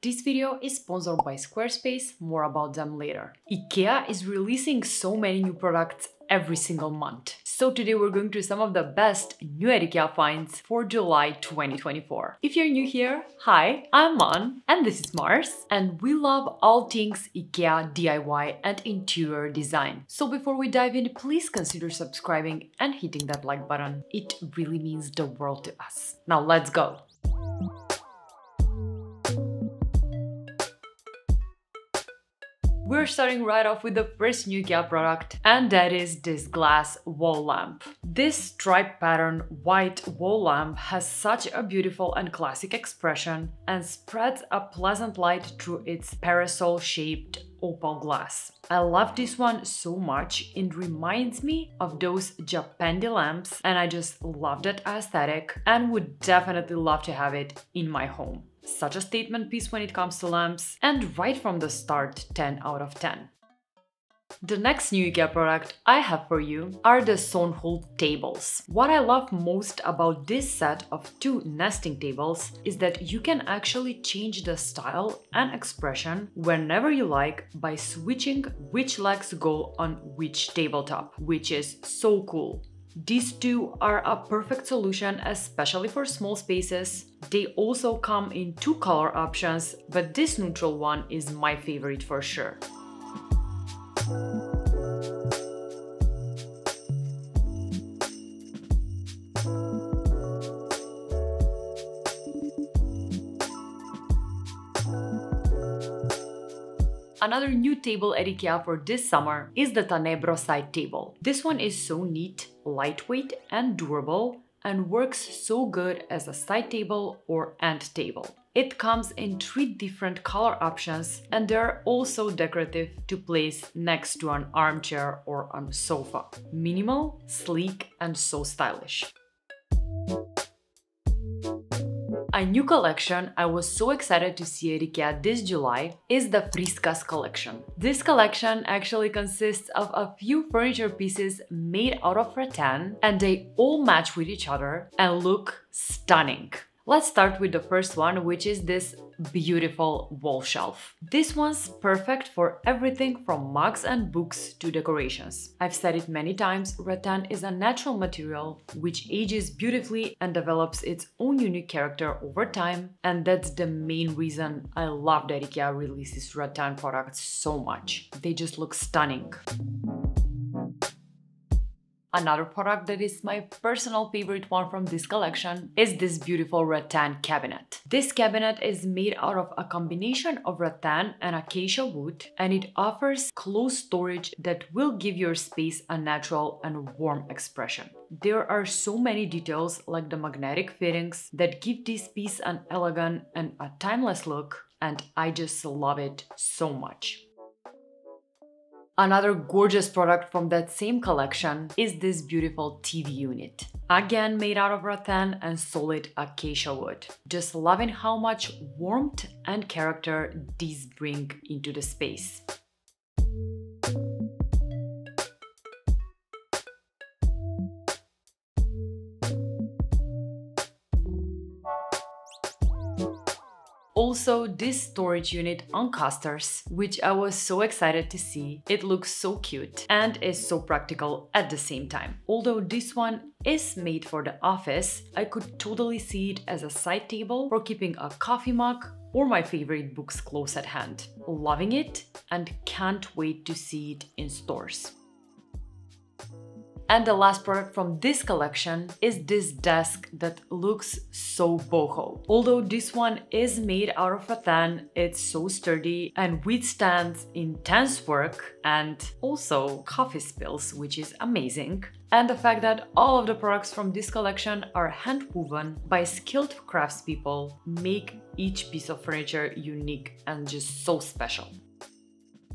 This video is sponsored by Squarespace, more about them later. Ikea is releasing so many new products every single month. So today we're going through some of the best new Ikea finds for July 2024. If you're new here, hi, I'm Mon and this is Mars, and we love all things Ikea DIY and interior design. So before we dive in, please consider subscribing and hitting that like button. It really means the world to us. Now let's go! We're starting right off with the first new Ikea product, and that is this glass wall lamp. This stripe pattern white wall lamp has such a beautiful and classic expression and spreads a pleasant light through its parasol-shaped opal glass. I love this one so much. It reminds me of those Japandi lamps, and I just love that aesthetic and would definitely love to have it in my home. Such a statement piece when it comes to lamps, and right from the start, 10 out of 10. The next new Ikea product I have for you are the SONHULT tables. What I love most about this set of two nesting tables is that you can actually change the style and expression whenever you like by switching which legs go on which tabletop, which is so cool. These two are a perfect solution, especially for small spaces. They also come in two color options, but this neutral one is my favorite for sure. Another new table at Ikea for this summer is the TÅNEBRO Side table. This one is so neat, lightweight and durable, and works so good as a side table or end table. It comes in 3 different color options, and they're also decorative to place next to an armchair or on a sofa. Minimal, sleek, and so stylish. A new collection I was so excited to see at Ikea this July is the FRYKSÅS collection. This collection actually consists of a few furniture pieces made out of rattan, and they all match with each other and look stunning. Let's start with the first one, which is this beautiful wall shelf. This one's perfect for everything from mugs and books to decorations. I've said it many times, rattan is a natural material which ages beautifully and develops its own unique character over time, and that's the main reason I love that Ikea releases rattan products so much. They just look stunning. Another product that is my personal favorite one from this collection is this beautiful rattan cabinet. This cabinet is made out of a combination of rattan and acacia wood, and it offers closed storage that will give your space a natural and warm expression. There are so many details like the magnetic fittings that give this piece an elegant and a timeless look, and I just love it so much. Another gorgeous product from that same collection is this beautiful TV unit. Again made out of rattan and solid acacia wood. Just loving how much warmth and character these bring into the space. Also, this storage unit on casters, which I was so excited to see. It looks so cute and is so practical at the same time. Although this one is made for the office, I could totally see it as a side table for keeping a coffee mug or my favorite books close at hand. Loving it and can't wait to see it in stores. And the last product from this collection is this desk that looks so boho. Although this one is made out of rattan, it's so sturdy and withstands intense work and also coffee spills, which is amazing. And the fact that all of the products from this collection are hand-woven by skilled craftspeople make each piece of furniture unique and just so special.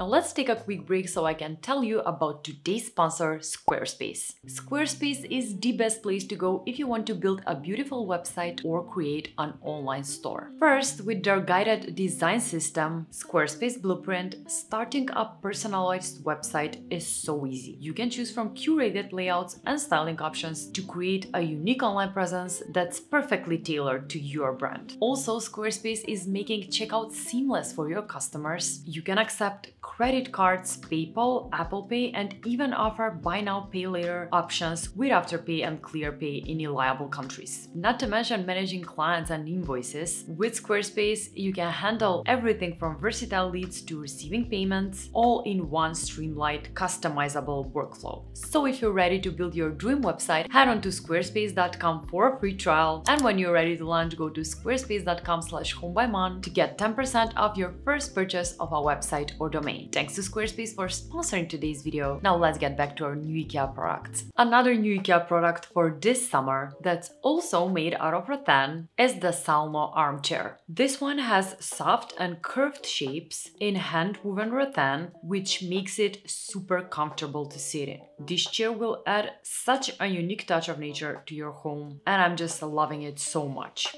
Now let's take a quick break so I can tell you about today's sponsor, Squarespace. Squarespace is the best place to go if you want to build a beautiful website or create an online store. First, with their guided design system, Squarespace Blueprint, starting a personalized website is so easy. You can choose from curated layouts and styling options to create a unique online presence that's perfectly tailored to your brand. Also, Squarespace is making checkout seamless for your customers. You can accept credit cards, PayPal, Apple Pay, and even offer buy now, pay later options with Afterpay and ClearPay in reliable countries. Not to mention managing clients and invoices. With Squarespace, you can handle everything from versatile leads to receiving payments, all in one streamlined, customizable workflow. So if you're ready to build your dream website, head on to squarespace.com for a free trial. And when you're ready to launch, go to squarespace.com/homebymon to get 10% off your first purchase of a website or domain. Thanks to Squarespace for sponsoring today's video. Now let's get back to our new Ikea products. Another new Ikea product for this summer that's also made out of rattan is the SALNÖ Armchair. This one has soft and curved shapes in hand-woven rattan, which makes it super comfortable to sit in. This chair will add such a unique touch of nature to your home, and I'm just loving it so much.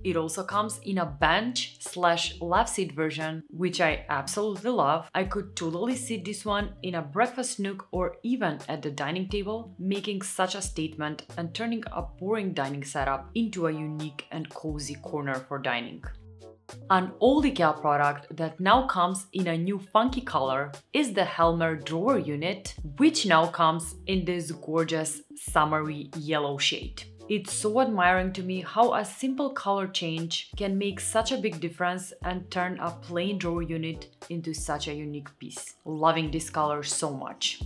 It also comes in a bench/love seat version, which I absolutely love. I could totally sit this one in a breakfast nook or even at the dining table, making such a statement and turning a boring dining setup into a unique and cozy corner for dining. An old Ikea product that now comes in a new funky color is the HELMER Drawer unit, which now comes in this gorgeous summery yellow shade. It's so admiring to me how a simple color change can make such a big difference and turn a plain drawer unit into such a unique piece. Loving this color so much.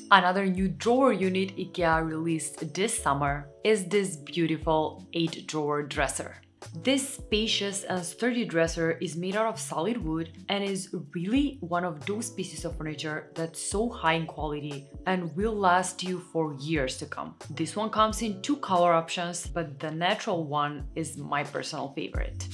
Another new drawer unit Ikea released this summer is this beautiful 8-drawer dresser. This spacious and sturdy dresser is made out of solid wood and is really one of those pieces of furniture that's so high in quality and will last you for years to come. This one comes in 2 color options, but the natural one is my personal favorite.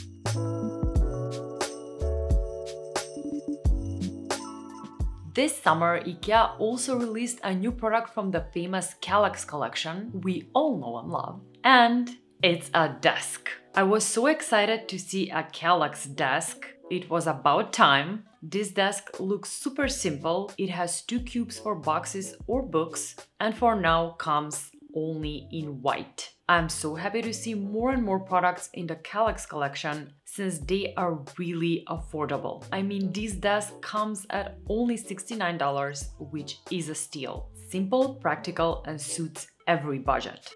This summer, Ikea also released a new product from the famous KALLAX collection we all know and love, and it's a desk. I was so excited to see a KALLAX desk. It was about time. This desk looks super simple. It has 2 cubes for boxes or books, and for now comes only in white. I'm so happy to see more and more products in the KALLAX collection since they are really affordable. I mean, this desk comes at only $69, which is a steal. Simple, practical, and suits every budget.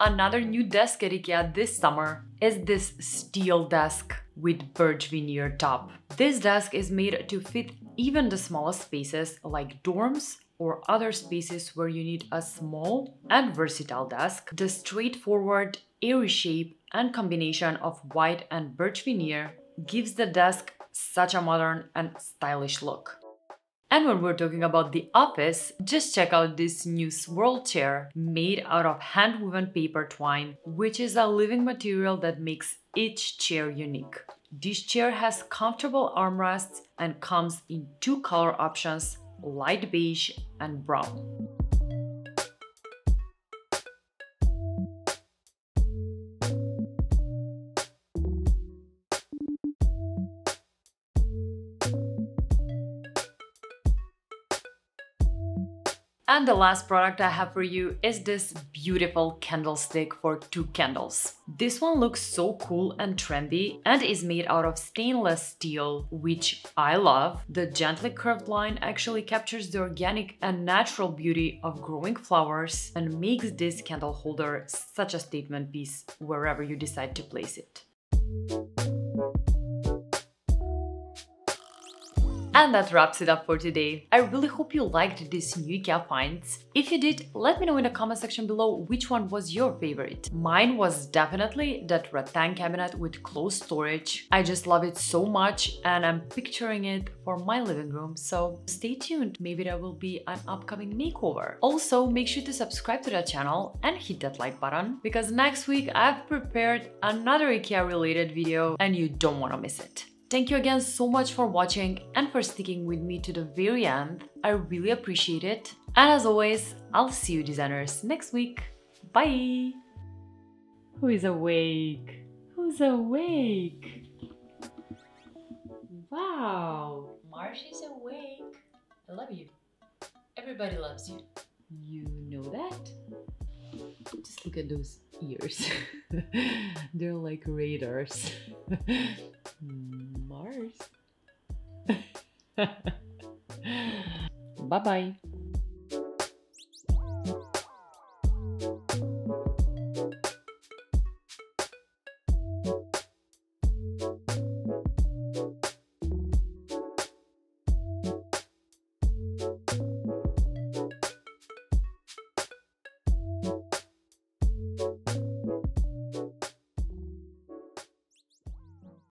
Another new desk at Ikea this summer is this steel desk with birch veneer top. This desk is made to fit even the smallest spaces like dorms or other spaces where you need a small and versatile desk. The straightforward, airy shape and combination of white and birch veneer gives the desk such a modern and stylish look. And when we're talking about the office, just check out this new Swirl Chair made out of hand-woven paper twine, which is a living material that makes each chair unique. This chair has comfortable armrests and comes in 2 color options, light beige and brown. And the last product I have for you is this beautiful candlestick for 2 candles. This one looks so cool and trendy and is made out of stainless steel, which I love. The gently curved line actually captures the organic and natural beauty of growing flowers and makes this candle holder such a statement piece wherever you decide to place it. And that wraps it up for today. I really hope you liked these new IKEA finds. If you did, let me know in the comment section below which one was your favorite. Mine was definitely that Rattan cabinet with closed storage. I just love it so much and I'm picturing it for my living room, so stay tuned, maybe there will be an upcoming makeover. Also, make sure to subscribe to the channel and hit that like button, because next week I've prepared another IKEA related video and you don't want to miss it. Thank you again so much for watching and for sticking with me to the very end. I really appreciate it. And as always, I'll see you designers next week. Bye! Who is awake? Who's awake? Wow! Marsh is awake. I love you. Everybody loves you. You know that? Just look at those ears. They're like radars. Mars. Bye-bye.